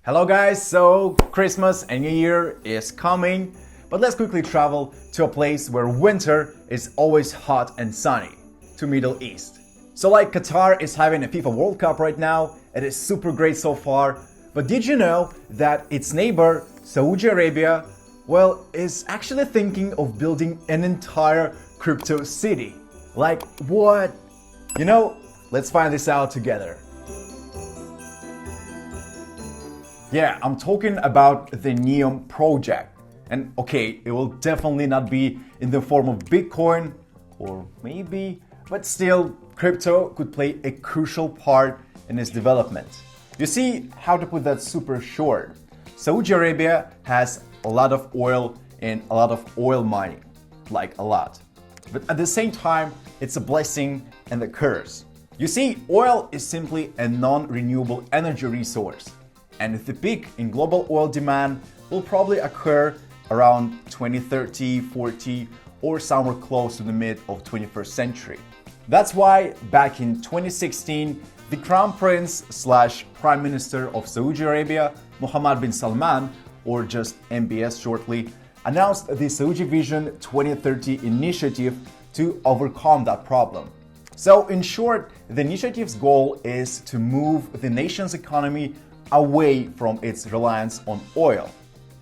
Hello guys, so Christmas and New Year is coming, but let's quickly travel to a place where winter is always hot and sunny, to Middle East. So like Qatar is having a FIFA World Cup right now, it is super great so far, but did you know that its neighbor, Saudi Arabia, well, is actually thinking of building an entire crypto city? Like what? You know, let's find this out together. Yeah, I'm talking about the Neom Project. And okay, it will definitely not be in the form of Bitcoin, or maybe, but still, crypto could play a crucial part in its development. You see, how to put that super short. Saudi Arabia has a lot of oil and a lot of oil mining, like a lot. But at the same time, it's a blessing and a curse. You see, oil is simply a non-renewable energy resource. And the peak in global oil demand will probably occur around 2030, 40, or somewhere close to the mid of 21st century. That's why back in 2016, the Crown Prince / Prime Minister of Saudi Arabia, Mohammed bin Salman, or just MBS shortly, announced the Saudi Vision 2030 initiative to overcome that problem. So in short, the initiative's goal is to move the nation's economy away from its reliance on oil.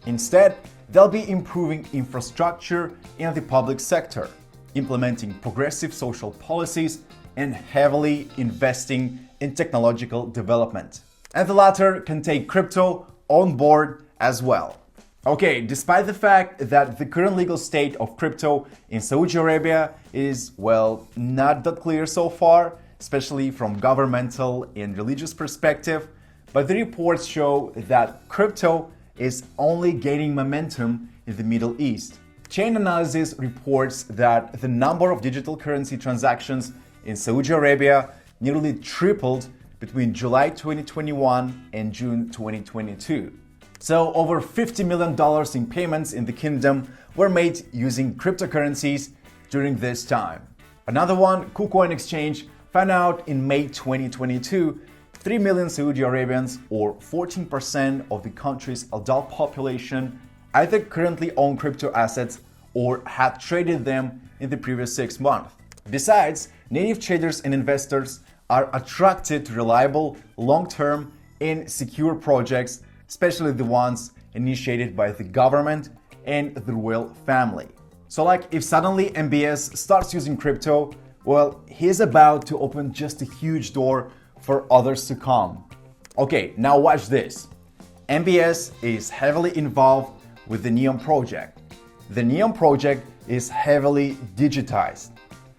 Instead, they'll be improving infrastructure in the public sector, implementing progressive social policies, and heavily investing in technological development. And the latter can take crypto on board as well. Okay, despite the fact that the current legal state of crypto in Saudi Arabia is, well, not that clear so far, especially from governmental and religious perspective, but the reports show that crypto is only gaining momentum in the Middle East. Chain Analysis reports that the number of digital currency transactions in Saudi Arabia nearly tripled between July 2021 and June 2022. So over $50 million in payments in the kingdom were made using cryptocurrencies during this time. Another one, KuCoin Exchange, found out in May 2022 3 million Saudi Arabians, or 14% of the country's adult population, either currently own crypto assets or had traded them in the previous 6 months. Besides, native traders and investors are attracted to reliable, long-term, and secure projects, especially the ones initiated by the government and the royal family. So like if suddenly MBS starts using crypto, well, he's about to open just a huge door for others to come. Okay, now watch this. MBS is heavily involved with the Neom Project. The Neom Project is heavily digitized.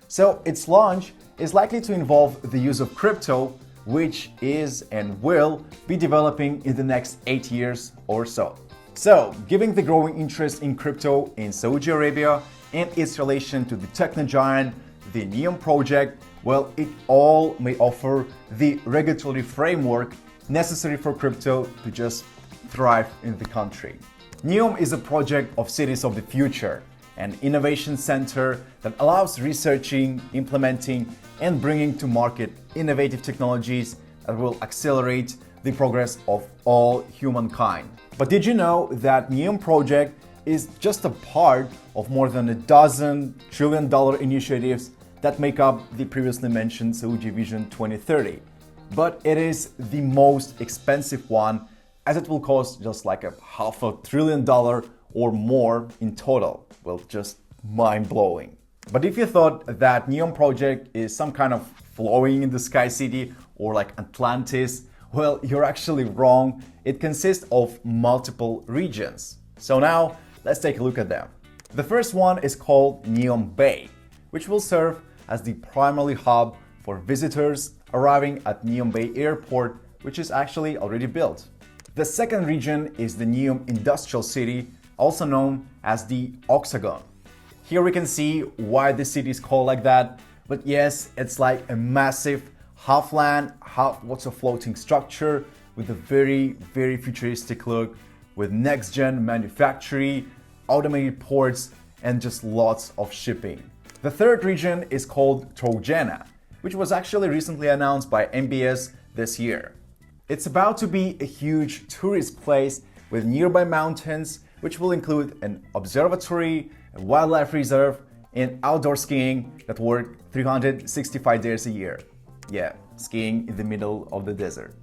So its launch is likely to involve the use of crypto, which is and will be developing in the next 8 years or so. So, given the growing interest in crypto in Saudi Arabia and its relation to the techno giant, the Neom Project, well, it all may offer the regulatory framework necessary for crypto to just thrive in the country. Neom is a project of Cities of the Future, an innovation center that allows researching, implementing, and bringing to market innovative technologies that will accelerate the progress of all humankind. But did you know that Neom Project is just a part of more than a dozen trillion-dollar initiatives that make up the previously mentioned Saudi Vision 2030? But it is the most expensive one, as it will cost just like $500 billion or more in total. Well, just mind-blowing. But if you thought that Neom Project is some kind of flowing in the sky city or like Atlantis, well, you're actually wrong. It consists of multiple regions. So now, let's take a look at them. The first one is called Neom Bay, which will serve as the primary hub for visitors arriving at Neom Bay Airport, which is actually already built. The second region is the Neom Industrial City, also known as the Octagon. Here we can see why the city is called like that, but yes, it's like a massive half land, half water floating structure with a very, very futuristic look, with next-gen manufacturing, automated ports, and just lots of shipping. The third region is called Trojana, which was actually recently announced by MBS this year. It's about to be a huge tourist place with nearby mountains, which will include an observatory, a wildlife reserve, and outdoor skiing that work 365 days a year. Yeah, skiing in the middle of the desert.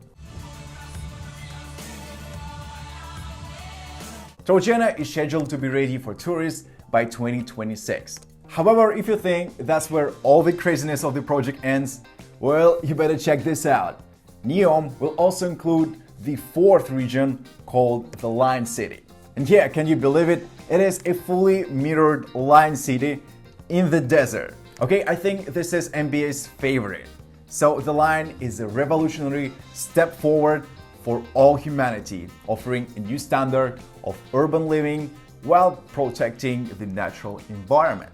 Trojena is scheduled to be ready for tourists by 2026. However, if you think that's where all the craziness of the project ends, well, you better check this out. Neom will also include the fourth region called the Line City. And yeah, can you believe it? It is a fully mirrored line city in the desert. Okay, I think this is NBA's favorite. So the line is a revolutionary step forward for all humanity, offering a new standard of urban living while protecting the natural environment.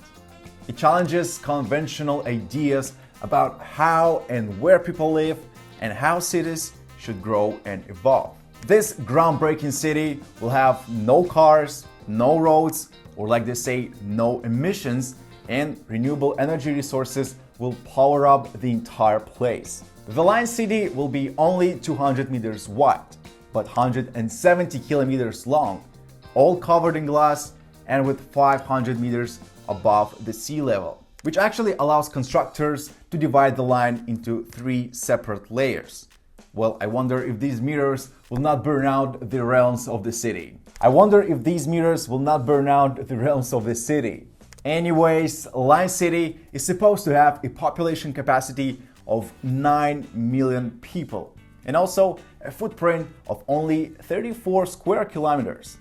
It challenges conventional ideas about how and where people live and how cities should grow and evolve. This groundbreaking city will have no cars, no roads, or like they say, no emissions, and renewable energy resources will power up the entire place. The Line City will be only 200 meters wide, but 170 kilometers long, all covered in glass and with 500 meters above the sea level, which actually allows constructors to divide the line into 3 separate layers. Well, I wonder if these mirrors will not burn out the realms of the city. Anyways, Line City is supposed to have a population capacity of 9 million people and also a footprint of only 34 square kilometers.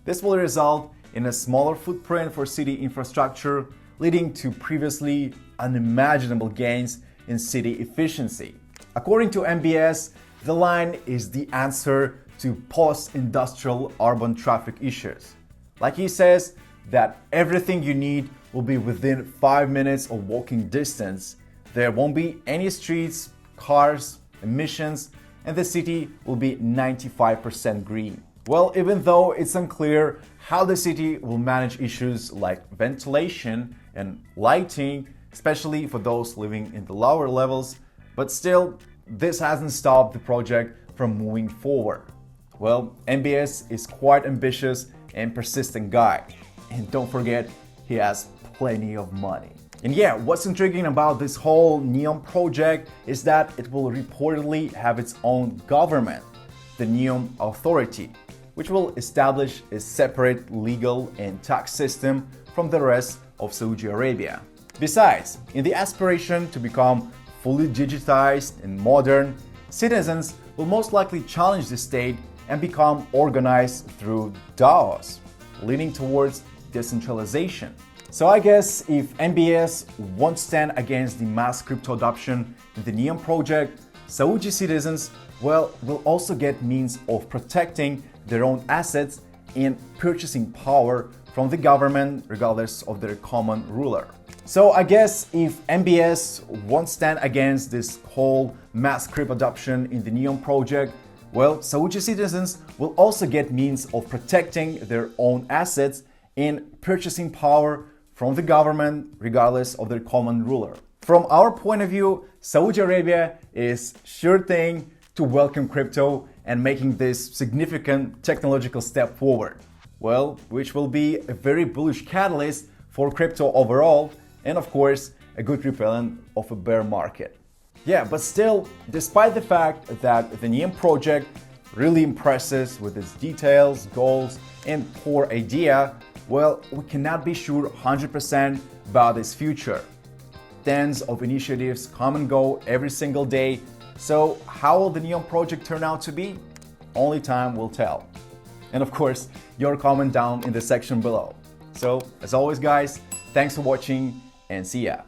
This will result in a smaller footprint for city infrastructure, leading to previously unimaginable gains in city efficiency. According to MBS, the line is the answer to post-industrial urban traffic issues. Like he says, that everything you need will be within 5 minutes of walking distance. There won't be any streets, cars, emissions, and the city will be 95% green. Well, even though it's unclear how the city will manage issues like ventilation and lighting, especially for those living in the lower levels, but still, this hasn't stopped the project from moving forward. Well, MBS is quite ambitious and persistent guy. And don't forget, he has plenty of money. And yeah, what's intriguing about this whole Neom project is that it will reportedly have its own government, the Neom Authority, which will establish a separate legal and tax system from the rest of Saudi Arabia. Besides, in the aspiration to become fully digitized and modern, citizens will most likely challenge the state and become organized through DAOs, leaning towards decentralization. So I guess if MBS won't stand against the mass crypto adoption in the Neom project, Saudi citizens, well, will also get means of protecting their own assets and purchasing power from the government regardless of their common ruler. So I guess if MBS won't stand against this whole mass crypto adoption in the Neom project, well, Saudi citizens will also get means of protecting their own assets and purchasing power from the government regardless of their common ruler. From our point of view, Saudi Arabia is sure thing to welcome crypto and making this significant technological step forward. Well, which will be a very bullish catalyst for crypto overall and of course a good repellent of a bear market. Yeah, but still, despite the fact that the Neom project really impresses with its details, goals, and core idea, well, we cannot be sure 100% about its future. Tens of initiatives come and go every single day, so how will the Neom project turn out to be? Only time will tell. And of course, your comment down in the section below. So, as always guys, thanks for watching and see ya.